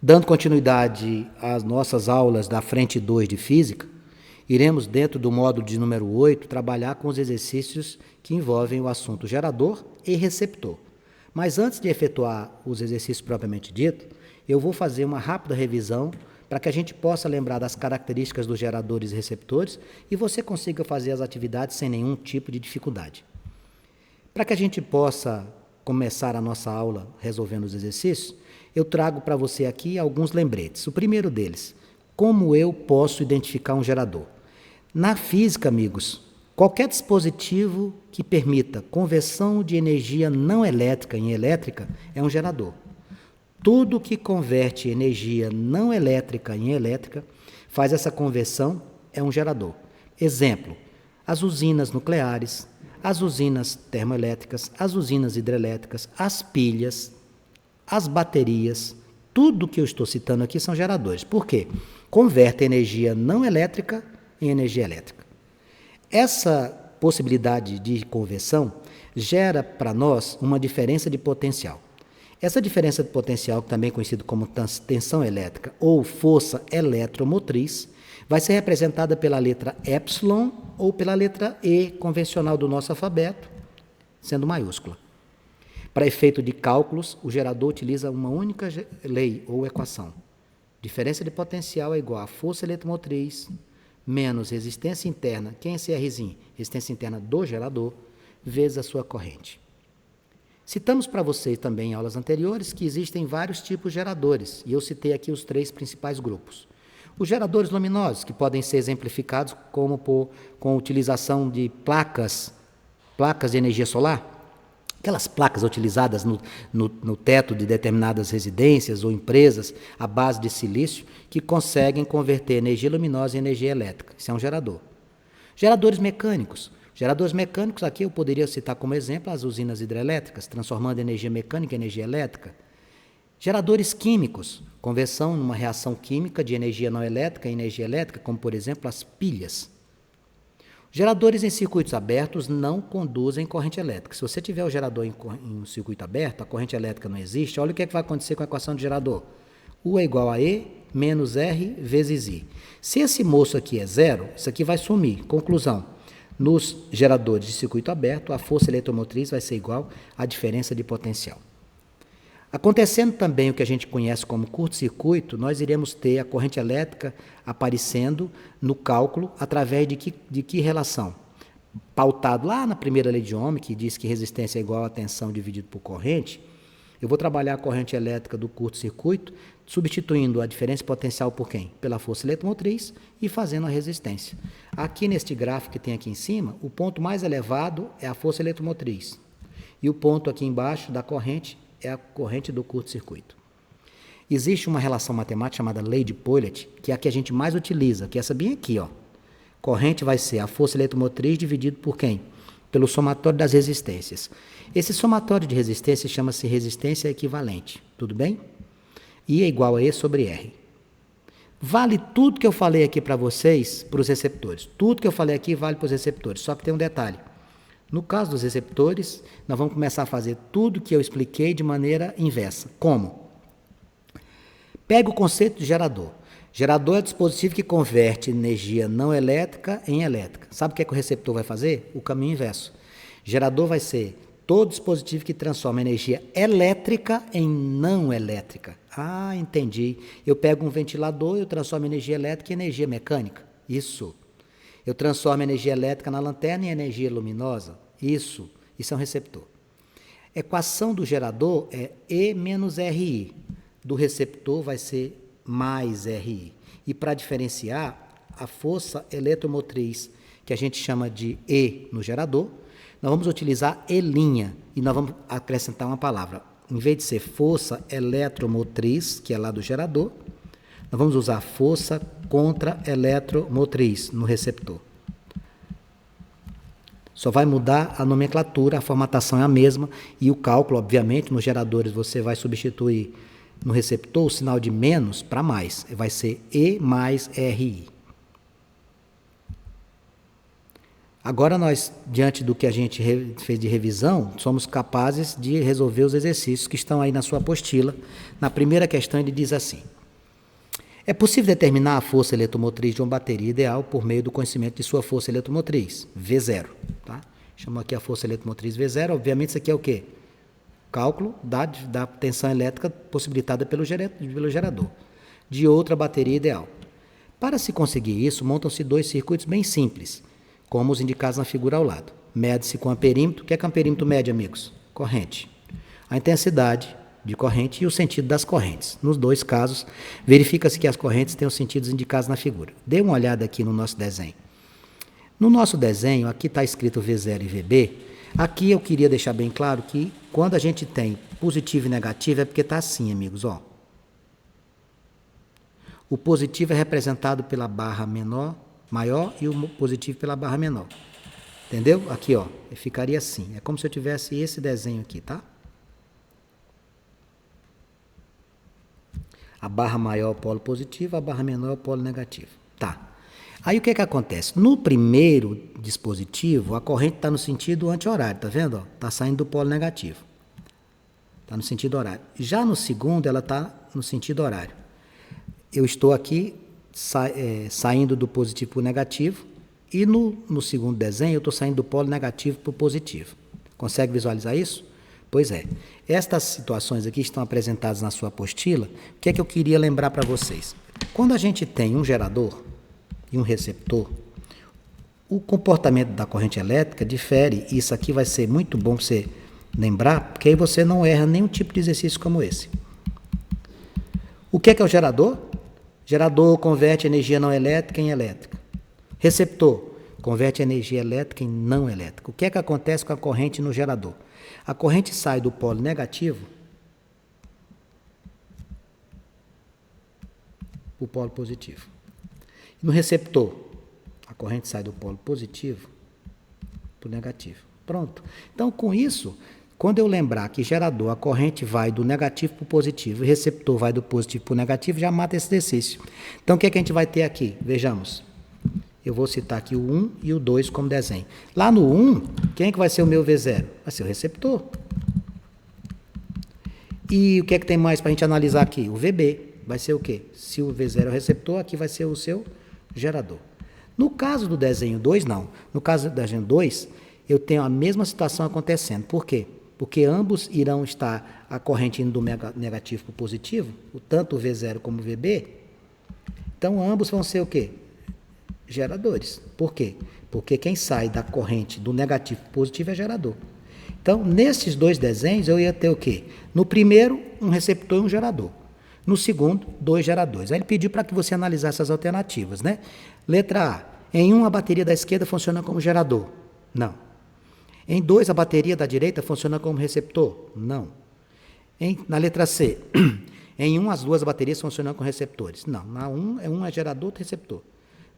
Dando continuidade às nossas aulas da frente 2 de Física, iremos, dentro do módulo de número 8, trabalhar com os exercícios que envolvem o assunto gerador e receptor. Mas antes de efetuar os exercícios propriamente dito, eu vou fazer uma rápida revisão para que a gente possa lembrar das características dos geradores e receptores e você consiga fazer as atividades sem nenhum tipo de dificuldade. Para que a gente possa começar a nossa aula resolvendo os exercícios, eu trago para você aqui alguns lembretes. O primeiro deles, como eu posso identificar um gerador? Na física, amigos, qualquer dispositivo que permita conversão de energia não elétrica em elétrica é um gerador. Tudo que converte energia não elétrica em elétrica, faz essa conversão, é um gerador. Exemplo, as usinas nucleares, as usinas termoelétricas, as usinas hidrelétricas, as pilhas, as baterias, tudo que eu estou citando aqui são geradores. Por quê? Converte energia não elétrica em energia elétrica. Essa possibilidade de conversão gera para nós uma diferença de potencial. Essa diferença de potencial, também conhecida como tensão elétrica ou força eletromotriz, vai ser representada pela letra epsilon ou pela letra E, convencional do nosso alfabeto, sendo maiúscula. Para efeito de cálculos, o gerador utiliza uma única lei ou equação. Diferença de potencial é igual a força eletromotriz menos resistência interna, quem é esse Rzinho? Resistência interna do gerador, vezes a sua corrente. Citamos para vocês também em aulas anteriores que existem vários tipos de geradores, e eu citei aqui os 3 principais grupos. Os geradores luminosos, que podem ser exemplificados com a utilização de placas de energia solar, aquelas placas utilizadas no teto de determinadas residências ou empresas à base de silício, que conseguem converter energia luminosa em energia elétrica. Isso é um gerador. Geradores mecânicos. Geradores mecânicos, aqui eu poderia citar como exemplo as usinas hidrelétricas, transformando energia mecânica em energia elétrica. Geradores químicos, conversão numa reação química de energia não elétrica em energia elétrica, como por exemplo as pilhas. Geradores em circuitos abertos não conduzem corrente elétrica. Se você tiver o gerador em um circuito aberto, a corrente elétrica não existe, olha o que é que vai acontecer com a equação do gerador. U é igual a E menos R vezes I. Se esse moço aqui é zero, isso aqui vai sumir. Conclusão. Nos geradores de circuito aberto, a força eletromotriz vai ser igual à diferença de potencial. Acontecendo também o que a gente conhece como curto-circuito, nós iremos ter a corrente elétrica aparecendo no cálculo através de que relação? Pautado lá na primeira lei de Ohm, que diz que resistência é igual a tensão dividido por corrente, eu vou trabalhar a corrente elétrica do curto-circuito, substituindo a diferença potencial por quem? Pela força eletromotriz e fazendo a resistência. Aqui neste gráfico que tem aqui em cima, o ponto mais elevado é a força eletromotriz. E o ponto aqui embaixo da corrente é a corrente do curto-circuito. Existe uma relação matemática chamada lei de Pauling, que é a que a gente mais utiliza, que é essa bem aqui, ó. Corrente vai ser a força eletromotriz dividido por quem? Pelo somatório das resistências. Esse somatório de resistência chama-se resistência equivalente, tudo bem? I é igual a E sobre R. Vale tudo que eu falei aqui para vocês para os receptores. Tudo que eu falei aqui vale para os receptores, só que tem um detalhe. No caso dos receptores, nós vamos começar a fazer tudo que eu expliquei de maneira inversa. Como? Pega o conceito de gerador. Gerador é o dispositivo que converte energia não elétrica em elétrica. Sabe o que é que o receptor vai fazer? O caminho inverso. Gerador vai ser todo dispositivo que transforma energia elétrica em não elétrica. Ah, entendi. Eu pego um ventilador e eu transformo energia elétrica em energia mecânica. Isso. Eu transformo energia elétrica na lanterna em energia luminosa. Isso é um receptor. A equação do gerador é E menos RI. Do receptor vai ser mais RI. E para diferenciar, a força eletromotriz, que a gente chama de E no gerador, nós vamos utilizar E', e nós vamos acrescentar uma palavra. Em vez de ser força eletromotriz, que é lá do gerador, nós vamos usar força contra-eletromotriz no receptor. Só vai mudar a nomenclatura, a formatação é a mesma, e o cálculo, obviamente, nos geradores você vai substituir no receptor o sinal de menos para mais, vai ser E mais RI. Agora nós, diante do que a gente fez de revisão, somos capazes de resolver os exercícios que estão aí na sua apostila. Na primeira questão ele diz assim: é possível determinar a força eletromotriz de uma bateria ideal por meio do conhecimento de sua força eletromotriz, V0. Tá? Chamou aqui a força eletromotriz V0, obviamente isso aqui é o quê? Cálculo da tensão elétrica possibilitada pelo gerador, de outra bateria ideal. Para se conseguir isso, montam-se dois circuitos bem simples, como os indicados na figura ao lado. Mede-se com amperímetro. O que é que amperímetro mede, amigos? Corrente. A intensidade de corrente e o sentido das correntes. Nos dois casos, verifica-se que as correntes têm os sentidos indicados na figura. Dê uma olhada aqui no nosso desenho. No nosso desenho, aqui está escrito V0 e VB. Aqui eu queria deixar bem claro que quando a gente tem positivo e negativo é porque está assim, amigos. Ó. O positivo é representado pela barra maior e o positivo pela barra menor. Entendeu? Aqui, ó, ficaria assim. É como se eu tivesse esse desenho aqui, tá? A barra maior é o polo positivo, a barra menor é o polo negativo. Tá. Aí o que acontece? No primeiro dispositivo, a corrente está no sentido anti-horário, tá vendo? Está saindo do polo negativo. Está no sentido horário. Já no segundo, ela está no sentido horário. Eu estou aqui saindo do positivo para o negativo e no segundo desenho eu estou saindo do polo negativo para o positivo. Consegue visualizar isso? Pois é. Estas situações aqui estão apresentadas na sua apostila. O que é que eu queria lembrar para vocês? Quando a gente tem um gerador e um receptor, o comportamento da corrente elétrica difere. Isso aqui vai ser muito bom para você lembrar, porque aí você não erra nenhum tipo de exercício como esse. O que é o gerador? Gerador converte energia não elétrica em elétrica. Receptor converte energia elétrica em não elétrica. O que acontece com a corrente no gerador? A corrente sai do polo negativo para o polo positivo. No receptor, a corrente sai do polo positivo para o negativo. Pronto. Então, com isso, quando eu lembrar que gerador, a corrente vai do negativo para o positivo e receptor vai do positivo para o negativo, já mata esse exercício. Então, o que a gente vai ter aqui? Vejamos. Eu vou citar aqui o 1 e o 2 como desenho. Lá no 1, quem é que vai ser o meu V0? Vai ser o receptor. E o que é que tem mais para a gente analisar aqui? O VB. Vai ser o quê? Se o V0 é o receptor, aqui vai ser o seu gerador. No caso do desenho 2, não. No caso do desenho 2, eu tenho a mesma situação acontecendo. Por quê? Porque ambos irão estar a corrente indo do negativo para o positivo, tanto o V0 como o VB. Então, ambos vão ser o quê? Geradores. Por quê? Porque quem sai da corrente do negativo para o positivo é gerador. Então, nesses dois desenhos, eu ia ter o quê? No primeiro, um receptor e um gerador. No segundo, dois geradores. Aí ele pediu para que você analisasse as alternativas, né? Letra A. Em 1, a bateria da esquerda funciona como gerador. Não. Em 2, a bateria da direita funciona como receptor. Não. Na letra C. Em 1, as duas baterias funcionam como receptores. Não. Na 1, um é gerador, outro receptor.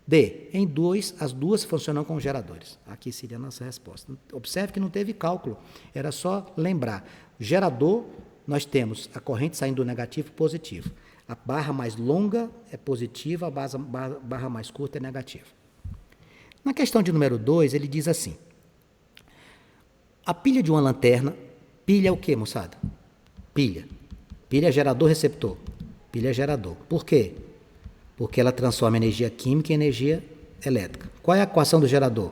D. Em 2, as duas funcionam como geradores. Aqui seria a nossa resposta. Observe que não teve cálculo. Era só lembrar. Gerador, nós temos a corrente saindo do negativo para o positivo. A barra mais longa é positiva, a barra mais curta é negativa. Na questão de número 2, ele diz assim: a pilha de uma lanterna, pilha é o quê, moçada? Pilha. Pilha é gerador-receptor. Pilha é gerador. Por quê? Porque ela transforma energia química em energia elétrica. Qual é a equação do gerador?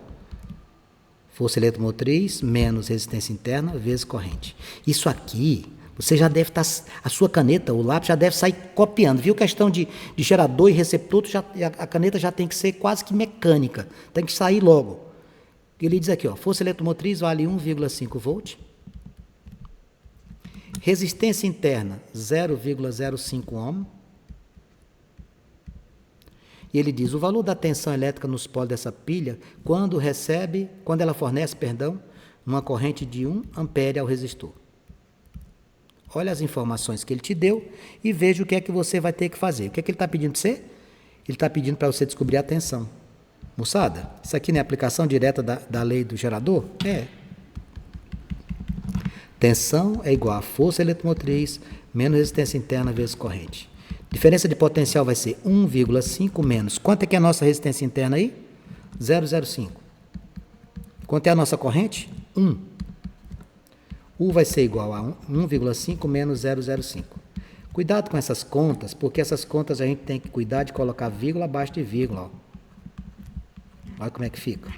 Força eletromotriz menos resistência interna vezes corrente. Isso aqui, você já deve estar, a sua caneta, o lápis já deve sair copiando. Viu? Questão de gerador e receptor, a caneta já tem que ser quase que mecânica. Tem que sair logo. Ele diz aqui, ó, força eletromotriz vale 1,5 volt. Resistência interna, 0,05 ohm. E ele diz, o valor da tensão elétrica nos polos dessa pilha, quando ela fornece, uma corrente de 1 ampere ao resistor. Olha as informações que ele te deu e veja o que é que você vai ter que fazer. O que é que ele está pedindo para você? Ele está pedindo para você descobrir a tensão. Moçada, isso aqui não é aplicação direta da lei do gerador? É. Tensão é igual a força eletromotriz menos resistência interna vezes corrente. Diferença de potencial vai ser 1,5 menos. Quanto é que é a nossa resistência interna aí? 0,05. Quanto é a nossa corrente? 1. U vai ser igual a 1,5 menos 0,05. Cuidado com essas contas, porque essas contas a gente tem que cuidar de colocar vírgula abaixo de vírgula. Ó. Olha como é que fica.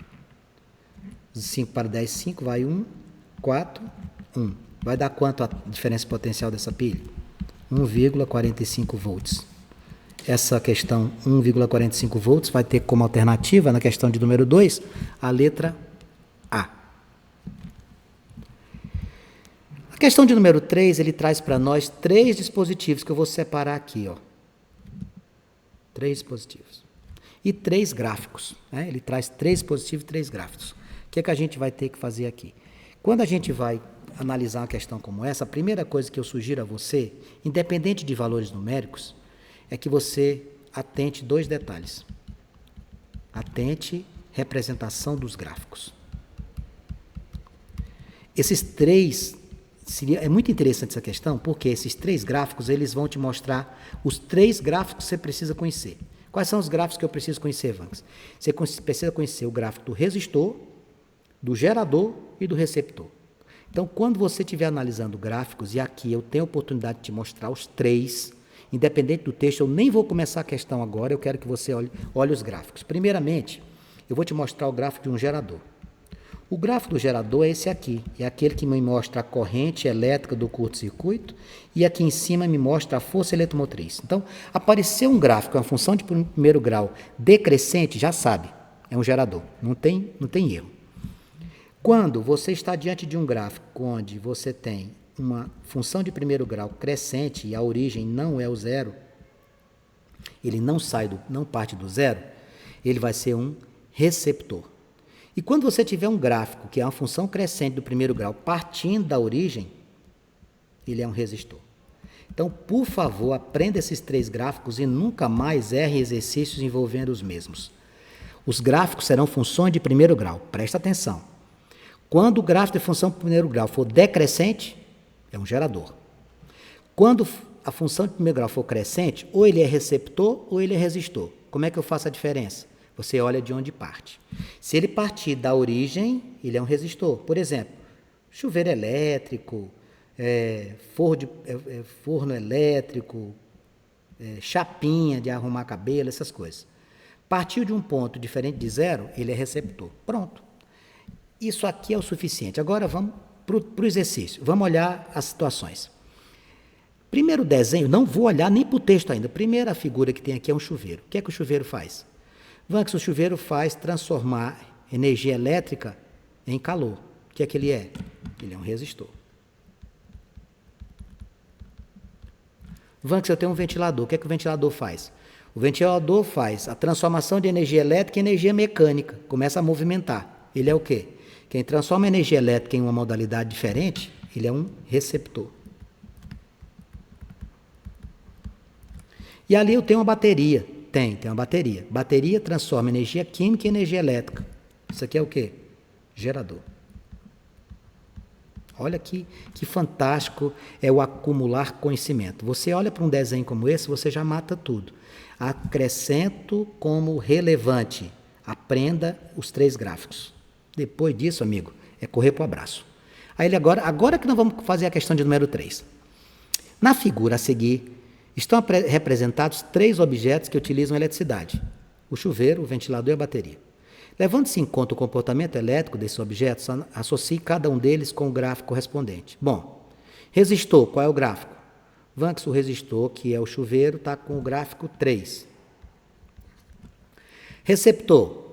5 para 10, 5, vai 1, 4, 1. Vai dar quanto a diferença potencial dessa pilha? 1,45 volts. Essa questão 1,45 volts vai ter como alternativa, na questão de número 2, a letra A. A questão de número 3, ele traz para nós 3 dispositivos que eu vou separar aqui. Ó. 3 dispositivos. E 3 gráficos. Né? Ele traz 3 dispositivos e 3 gráficos. O que é que a gente vai ter que fazer aqui? Quando a gente vai analisar uma questão como essa, a primeira coisa que eu sugiro a você, independente de valores numéricos, é que você atente 2 detalhes. Atente representação dos gráficos. Esses 3, é muito interessante essa questão, porque esses 3 gráficos, eles vão te mostrar os 3 gráficos que você precisa conhecer. Quais são os gráficos que eu preciso conhecer, Vanks? Você precisa conhecer o gráfico do resistor, do gerador e do receptor. Então, quando você estiver analisando gráficos, e aqui eu tenho a oportunidade de te mostrar os 3, independente do texto, eu nem vou começar a questão agora, eu quero que você olhe os gráficos. Primeiramente, eu vou te mostrar o gráfico de um gerador. O gráfico do gerador é esse aqui, é aquele que me mostra a corrente elétrica do curto-circuito e aqui em cima me mostra a força eletromotriz. Então, apareceu um gráfico, uma função de primeiro grau decrescente, já sabe, é um gerador, não tem erro. Quando você está diante de um gráfico onde você tem uma função de primeiro grau crescente e a origem não é o zero, ele não parte do zero, ele vai ser um receptor. E quando você tiver um gráfico que é uma função crescente do primeiro grau partindo da origem, ele é um resistor. Então, por favor, aprenda esses 3 gráficos e nunca mais erre exercícios envolvendo os mesmos. Os gráficos serão funções de primeiro grau. Presta atenção. Quando o gráfico de função de primeiro grau for decrescente, é um gerador. Quando a função de primeiro grau for crescente, ou ele é receptor ou ele é resistor. Como é que eu faço a diferença? Você olha de onde parte. Se ele partir da origem, ele é um resistor. Por exemplo, chuveiro elétrico, forno elétrico, chapinha de arrumar cabelo, essas coisas. Partiu de um ponto diferente de zero, ele é receptor. Pronto. Isso aqui é o suficiente. Agora vamos para o exercício. Vamos olhar as situações. Primeiro desenho, não vou olhar nem para o texto ainda. Primeira figura que tem aqui é um chuveiro. O que é que o chuveiro faz? Vanks, o chuveiro faz transformar energia elétrica em calor. O que é que ele é? Ele é um resistor. Vanks, eu tenho um ventilador. O que é que o ventilador faz? O ventilador faz a transformação de energia elétrica em energia mecânica. Começa a movimentar. Ele é o quê? Quem transforma energia elétrica em uma modalidade diferente, ele é um receptor. E ali eu tenho uma bateria. Tem uma bateria. Bateria transforma energia química em energia elétrica. Isso aqui é o quê? Gerador. Olha que fantástico é o acumular conhecimento. Você olha para um desenho como esse, você já mata tudo. Acrescento como relevante. Aprenda os 3 gráficos. Depois disso, amigo, é correr para o abraço. Aí agora que nós vamos fazer a questão de número 3. Na figura a seguir, estão representados 3 objetos que utilizam eletricidade: o chuveiro, o ventilador e a bateria. Levando-se em conta o comportamento elétrico desses objetos, associe cada um deles com o gráfico correspondente. Bom, resistor, qual é o gráfico? Vanks, o resistor, que é o chuveiro, está com o gráfico 3. Receptor,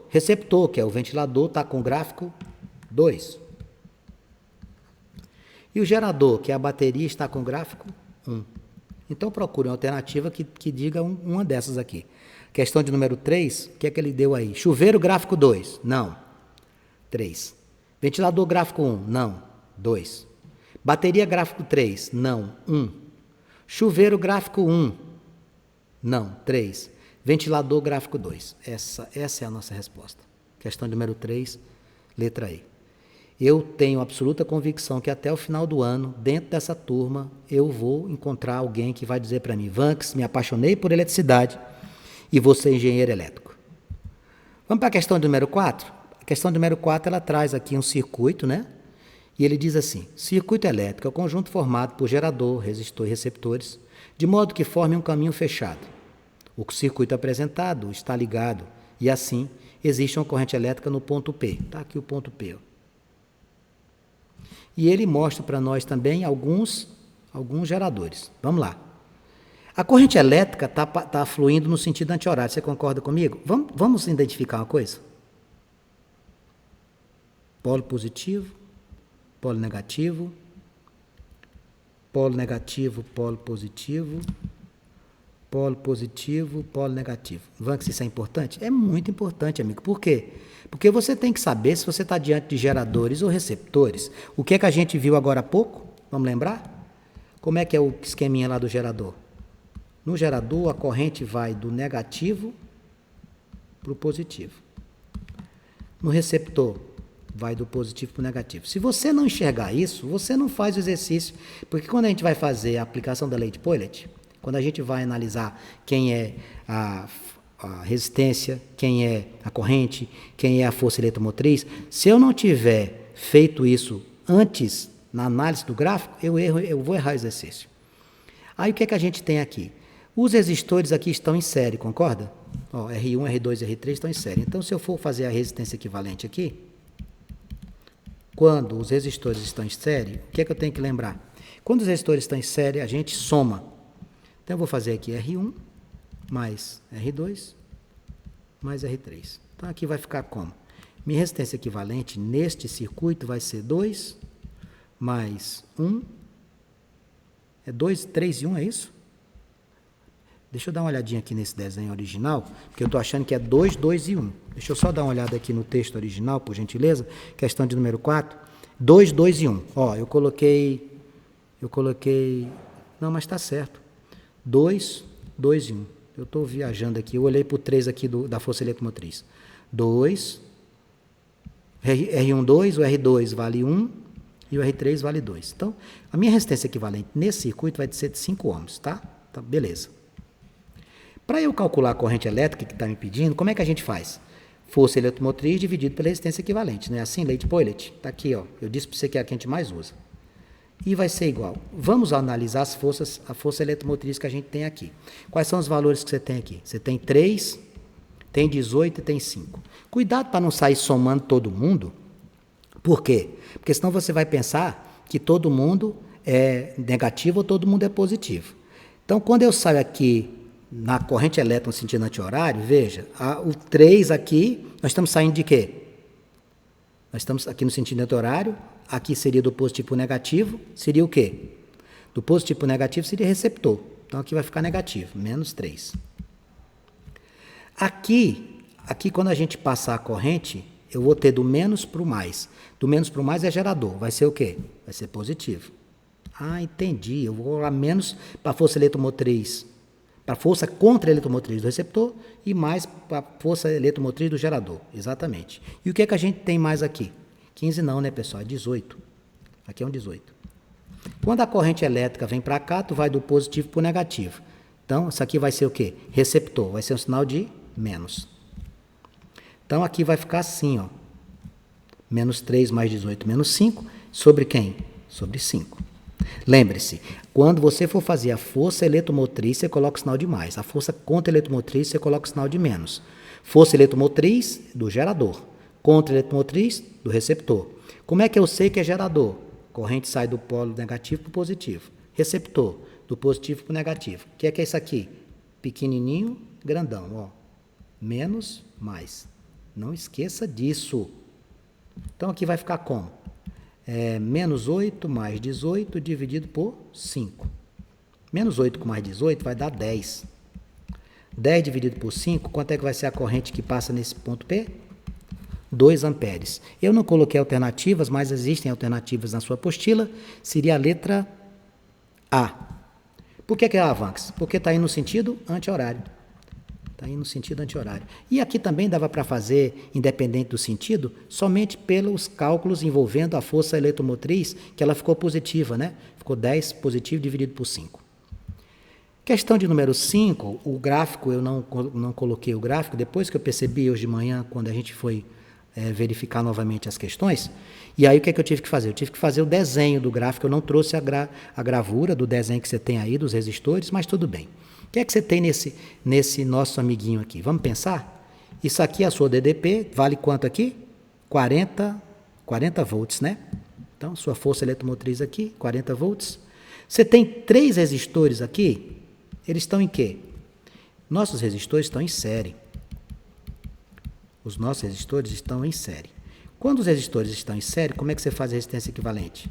que é o ventilador, está com o gráfico 2. E o gerador, que é a bateria, está com o gráfico 1. Então, procure uma alternativa que diga uma dessas aqui. Questão de número 3, o que é que ele deu aí? Chuveiro, gráfico 2. Não. 3. Ventilador, gráfico 1. Não. 2. Bateria, gráfico 3. Não. 1. Chuveiro, gráfico 1. Não. 3. Ventilador, gráfico 2. Essa é a nossa resposta. Questão de número 3, letra E. Eu tenho absoluta convicção que até o final do ano, dentro dessa turma, eu vou encontrar alguém que vai dizer para mim: Vanks, me apaixonei por eletricidade e vou ser engenheiro elétrico. Vamos para a questão de número 4? A questão número 4, ela traz aqui um circuito, né? E ele diz assim: circuito elétrico é o conjunto formado por gerador, resistor e receptores, de modo que forme um caminho fechado. O circuito apresentado está ligado e, assim, existe uma corrente elétrica no ponto P. Está aqui o ponto P. Ó. E ele mostra para nós também alguns geradores. Vamos lá. A corrente elétrica está fluindo no sentido anti-horário. Você concorda comigo? Vamos identificar uma coisa? Polo positivo, polo negativo, polo negativo, polo positivo, polo positivo, polo negativo. Vamos que isso é importante? É muito importante, amigo. Por quê? Porque você tem que saber se você está diante de geradores ou receptores. O que é que a gente viu agora há pouco? Vamos lembrar? Como é que é o esqueminha lá do gerador? No gerador, a corrente vai do negativo para o positivo. No receptor, vai do positivo para o negativo. Se você não enxergar isso, você não faz o exercício. Porque quando a gente vai fazer a aplicação da lei de Pauli, quando a gente vai analisar quem é a resistência, quem é a corrente, quem é a força eletromotriz, se eu não tiver feito isso antes, na análise do gráfico, eu vou errar o exercício. Aí o que é que a gente tem aqui? Os resistores aqui estão em série, concorda? Ó, R1, R2 e R3 estão em série. Então, se eu for fazer a resistência equivalente aqui, quando os resistores estão em série, o que é que eu tenho que lembrar? Quando os resistores estão em série, a gente soma. Então, eu vou fazer aqui R1 mais R2 mais R3. Então, aqui vai ficar como? Minha resistência equivalente neste circuito vai ser 2 mais 1. É 2, 3 e 1, é isso? Deixa eu dar uma olhadinha aqui nesse desenho original, porque eu estou achando que é 2, 2 e 1. Deixa eu só dar uma olhada aqui no texto original, por gentileza. Questão de número 4. 2, 2 e 1. Ó, eu coloquei... Não, mas está certo. 2, 2 e 1. Eu estou viajando aqui. Eu olhei para o 3 aqui da força eletromotriz. 2. R1, 2. O R2 vale 1. E o R3 vale 2. Então, a minha resistência equivalente nesse circuito vai ser de 5 ohms, tá? Então, beleza. Para eu calcular a corrente elétrica que está me pedindo, como é que a gente faz? Força eletromotriz dividido pela resistência equivalente, né? Assim, lei de Pauli. Está aqui, ó. Eu disse para você que é a que a gente mais usa. E vai ser igual. Vamos analisar a força eletromotriz que a gente tem aqui. Quais são os valores que você tem aqui? Você tem 3, tem 18 e tem 5. Cuidado para não sair somando todo mundo. Por quê? Porque senão você vai pensar que todo mundo é negativo ou todo mundo é positivo. Então, quando eu saio aqui na corrente elétrica no sentido anti-horário, veja, o 3 aqui, nós estamos saindo de quê? Nós estamos aqui no sentido anti-horário, aqui seria do positivo para o negativo, seria o quê? Do positivo para o negativo seria receptor. Então, aqui vai ficar negativo, menos 3. Aqui quando a gente passar a corrente, eu vou ter do menos para o mais. Do menos para o mais é gerador. Vai ser o quê? Vai ser positivo. Ah, entendi. Eu vou lá menos para a força eletromotriz, para a força contra a eletromotriz do receptor e mais para a força eletromotriz do gerador. Exatamente. E o que é que a gente tem mais aqui? 15 não, né, pessoal? É 18. Aqui é um 18. Quando a corrente elétrica vem para cá, tu vai do positivo para o negativo. Então, isso aqui vai ser o quê? Receptor. Vai ser um sinal de menos. Então, aqui vai ficar assim, ó. Menos 3 mais 18 menos 5. Sobre quem? Sobre 5. Lembre-se, quando você for fazer a força eletromotriz, você coloca o sinal de mais. A força contra a eletromotriz, você coloca o sinal de menos. Força eletromotriz do gerador. Contra a eletromotriz do receptor. Como é que eu sei que é gerador? Corrente sai do polo negativo para o positivo. Receptor, do positivo para o negativo. O que é isso aqui? Pequenininho, grandão, ó. Menos, mais. Não esqueça disso. Então, aqui vai ficar como? Menos 8 mais 18 dividido por 5. Menos 8 com mais 18 vai dar 10. 10 dividido por 5, quanto é que vai ser a corrente que passa nesse ponto P? 2 amperes. Eu não coloquei alternativas, mas existem alternativas na sua apostila. Seria a letra A. Por que é a Avax? Porque está indo no sentido anti-horário. Está indo no sentido anti-horário. E aqui também dava para fazer, independente do sentido, somente pelos cálculos envolvendo a força eletromotriz, que ela ficou positiva, né? Ficou 10 positivo dividido por 5. Questão de número 5, o gráfico, eu não coloquei o gráfico, depois que eu percebi hoje de manhã, quando a gente foi verificar novamente as questões. E aí o que é que eu tive que fazer? Eu tive que fazer o desenho do gráfico. Eu não trouxe a gravura do desenho que você tem aí, dos resistores, mas tudo bem. O que é que você tem nesse nosso amiguinho aqui? Vamos pensar? Isso aqui é a sua DDP, vale quanto aqui? 40 volts, né? Então, sua força eletromotriz aqui, 40 volts. Você tem 3 resistores aqui, eles estão em quê? Nossos resistores estão em série. Os nossos resistores estão em série. Quando os resistores estão em série, como é que você faz a resistência equivalente?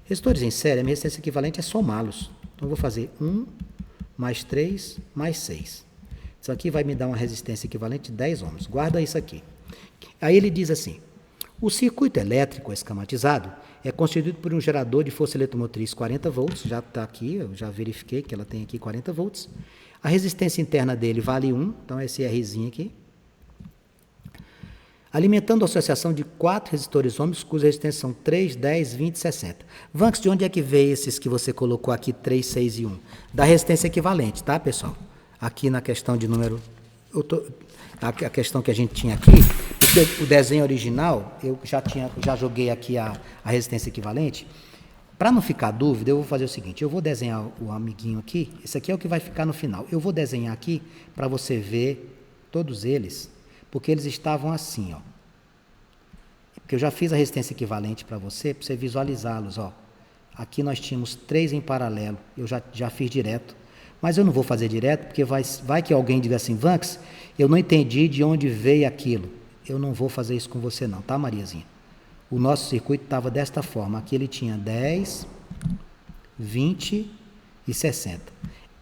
Resistores em série, a minha resistência equivalente é somá-los. Então, eu vou fazer 1 mais 3 mais 6. Isso aqui vai me dar uma resistência equivalente de 10 ohms. Guarda isso aqui. Aí ele diz assim, o circuito elétrico esquematizado é constituído por um gerador de força eletromotriz 40 volts, já está aqui, eu já verifiquei que ela tem aqui 40 volts. A resistência interna dele vale 1, então esse Rzinho aqui. Alimentando a associação de 4 resistores ohmicos, cuja resistência são 3, 10, 20 e 60. Vanks, de onde é que veio esses que você colocou aqui, 3, 6 e 1? Da resistência equivalente, tá, pessoal? Aqui na questão de número... a questão que a gente tinha aqui, porque o desenho original, eu já joguei aqui a resistência equivalente. Para não ficar dúvida, eu vou fazer o seguinte, eu vou desenhar o amiguinho aqui, esse aqui é o que vai ficar no final. Eu vou desenhar aqui para você ver todos eles, porque eles estavam assim, ó. Porque eu já fiz a resistência equivalente para você visualizá-los, ó. Aqui nós tínhamos 3 em paralelo, eu já fiz direto. Mas eu não vou fazer direto, porque vai que alguém diga assim, Vanks, eu não entendi de onde veio aquilo. Eu não vou fazer isso com você não, tá, Mariazinha? O nosso circuito estava desta forma. Aqui ele tinha 10, 20 e 60.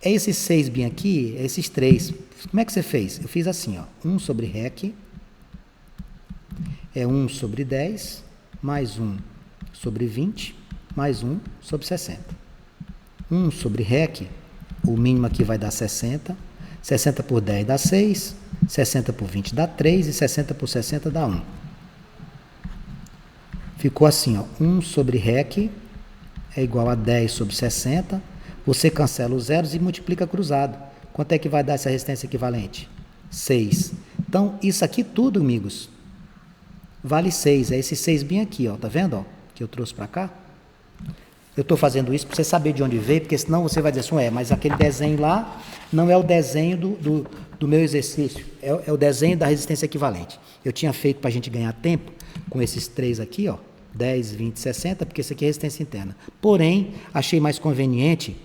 É esses 6 bem aqui, é esses 3. Como é que você fez? Eu fiz assim, ó, 1 sobre REC, é 1 sobre 10, mais 1 sobre 20, mais 1 sobre 60. 1 sobre REC, o mínimo aqui vai dar 60, 60 por 10 dá 6, 60 por 20 dá 3 e 60 por 60 dá 1. Ficou assim, ó, 1 sobre REC é igual a 10 sobre 60, você cancela os zeros e multiplica cruzado. Quanto é que vai dar essa resistência equivalente? 6. Então, isso aqui tudo, amigos, vale 6, é esse 6 bem aqui, ó, tá vendo, ó, que eu trouxe para cá? Eu estou fazendo isso para você saber de onde veio, porque senão você vai dizer assim, mas aquele desenho lá não é o desenho do meu exercício, é o desenho da resistência equivalente. Eu tinha feito para a gente ganhar tempo com esses 3 aqui, ó, 10, 20, 60, porque isso aqui é resistência interna. Porém, achei mais conveniente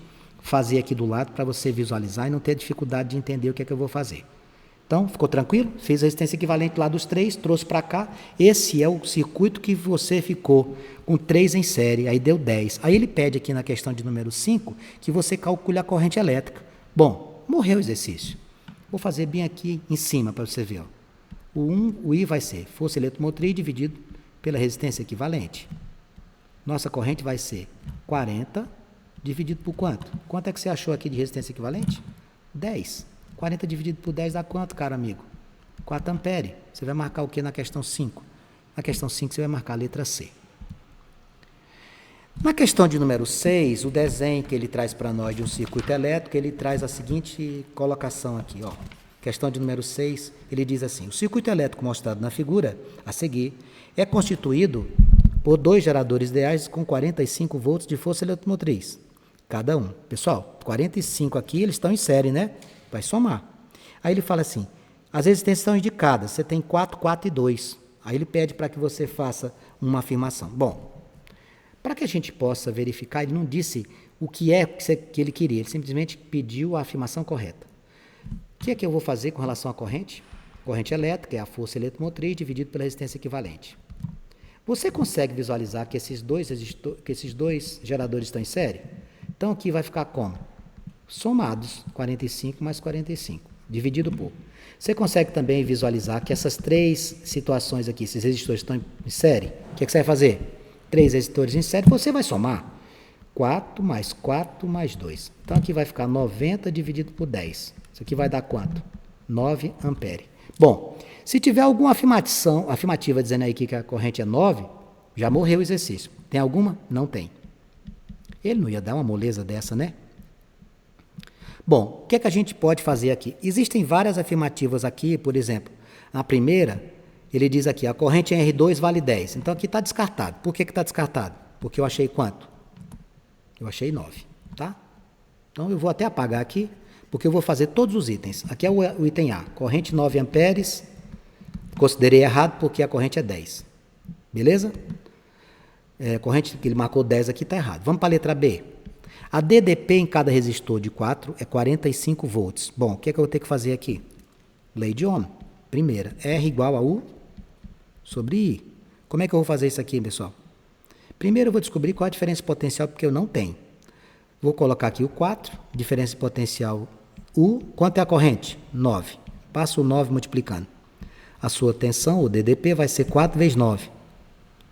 fazer aqui do lado para você visualizar e não ter dificuldade de entender o que é que eu vou fazer. Então, ficou tranquilo? Fiz a resistência equivalente lá dos 3, trouxe para cá. Esse é o circuito que você ficou com 3 em série, aí deu 10. Aí ele pede aqui na questão de número 5 que você calcule a corrente elétrica. Bom, morreu o exercício. Vou fazer bem aqui em cima para você ver. Ó. O I vai ser força eletromotriz dividido pela resistência equivalente. Nossa corrente vai ser 40 dividido por quanto? Quanto é que você achou aqui de resistência equivalente? 10. 40 dividido por 10 dá quanto, cara amigo? 4 ampere. Você vai marcar o que na questão 5? Na questão 5 você vai marcar a letra C. Na questão de número 6, o desenho que ele traz para nós de um circuito elétrico, ele traz a seguinte colocação aqui, ó. Questão de número 6, ele diz assim, o circuito elétrico mostrado na figura a seguir é constituído por 2 geradores ideais com 45 volts de força eletromotriz, cada um. Pessoal, 45 aqui, eles estão em série, né? Vai somar. Aí ele fala assim, as resistências são indicadas, você tem 4, 4 e 2. Aí ele pede para que você faça uma afirmação. Bom, para que a gente possa verificar, ele não disse o que é que ele queria, ele simplesmente pediu a afirmação correta. O que é que eu vou fazer com relação à corrente? Corrente elétrica é a força eletromotriz dividido pela resistência equivalente. Você consegue visualizar que esses dois geradores estão em série? Então aqui vai ficar como? Somados, 45 mais 45, dividido por. Você consegue também visualizar que essas 3 situações aqui, esses resistores estão em série? O que é que você vai fazer? 3 resistores em série, você vai somar 4 mais 4 mais 2. Então aqui vai ficar 90 dividido por 10. Isso aqui vai dar quanto? 9 ampere. Bom, se tiver alguma afirmativa dizendo aí que a corrente é 9, já morreu o exercício. Tem alguma? Não tem. Ele não ia dar uma moleza dessa, né? Bom, o que é que a gente pode fazer aqui? Existem várias afirmativas aqui, por exemplo, a primeira Ele diz aqui, a corrente em R2 vale 10. Então aqui está descartado. Por que está descartado? Porque eu achei quanto? Eu achei 9, tá? Então eu vou até apagar aqui, porque eu vou fazer todos os itens. Aqui é o item A, corrente 9 amperes, considerei errado porque a corrente é 10. Beleza? Corrente que ele marcou 10 aqui está errado. Vamos para a letra B. A DDP em cada resistor de 4 é 45 volts. Bom, o que é que eu vou ter que fazer aqui? Lei de Ohm. Primeira, R igual a U sobre I. Como é que eu vou fazer isso aqui, pessoal? Primeiro eu vou descobrir qual é a diferença potencial, porque eu não tenho. Vou colocar aqui o 4, diferença potencial U. Quanto é a corrente? 9. Passo o 9 multiplicando. A sua tensão, o DDP, vai ser 4 vezes 9.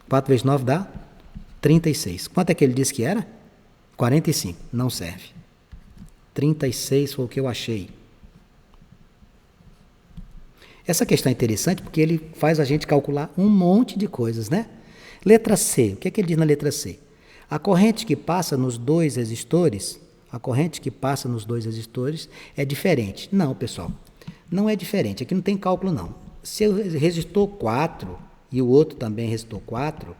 4 vezes 9 dá 36. Quanto é que ele disse que era? 45. Não serve. 36 foi o que eu achei. Essa questão é interessante porque ele faz a gente calcular um monte de coisas, né? Letra C. O que é que ele diz na letra C? A corrente que passa nos dois resistores, é diferente. Não, pessoal. Não é diferente. Aqui não tem cálculo, não. Se o resistor 4 e o outro também resistor 4,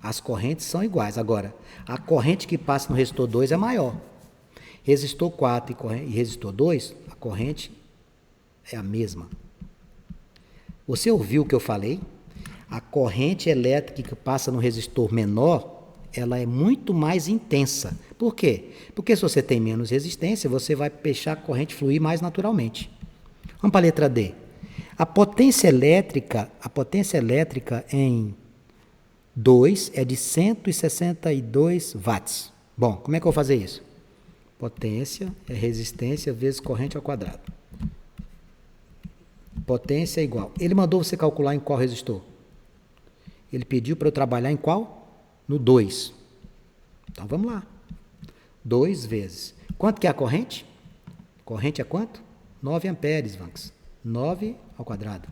as correntes são iguais. Agora, a corrente que passa no resistor 2 é maior. Resistor 4 e resistor 2, a corrente é a mesma. Você ouviu o que eu falei? A corrente elétrica que passa no resistor menor, ela é muito mais intensa. Por quê? Porque se você tem menos resistência, você vai deixar a corrente fluir mais naturalmente. Vamos para a letra D. A potência elétrica em 2 é de 162 watts. Bom, como é que eu vou fazer isso? Potência é resistência vezes corrente ao quadrado. Potência é igual. Ele mandou você calcular em qual resistor? Ele pediu para eu trabalhar em qual? No 2. Então vamos lá. 2 vezes. Quanto que é a corrente? Corrente é quanto? 9 amperes, Vanks. 9 ao quadrado.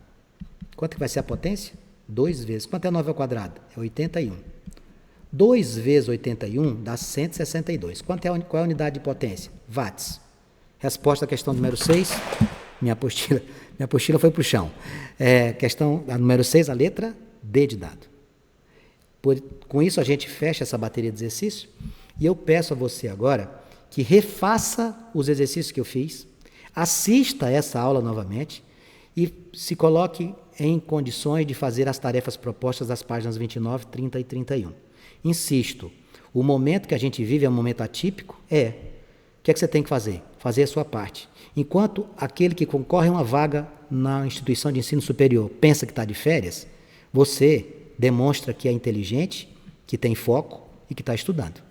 Quanto que vai ser a potência? 2 vezes. Quanto é 9 ao quadrado? É 81. 2 vezes 81 dá 162. Qual é a unidade de potência? Watts. Resposta à questão número 6. Minha apostila foi para o chão. Questão número 6, a letra D de dado. Com isso, a gente fecha essa bateria de exercícios e eu peço a você agora que refaça os exercícios que eu fiz, assista essa aula novamente e se coloque em condições de fazer as tarefas propostas das páginas 29, 30 e 31. Insisto, o momento que a gente vive é um momento atípico? O que é que você tem que fazer? Fazer a sua parte. Enquanto aquele que concorre a uma vaga na instituição de ensino superior pensa que está de férias, você demonstra que é inteligente, que tem foco e que está estudando.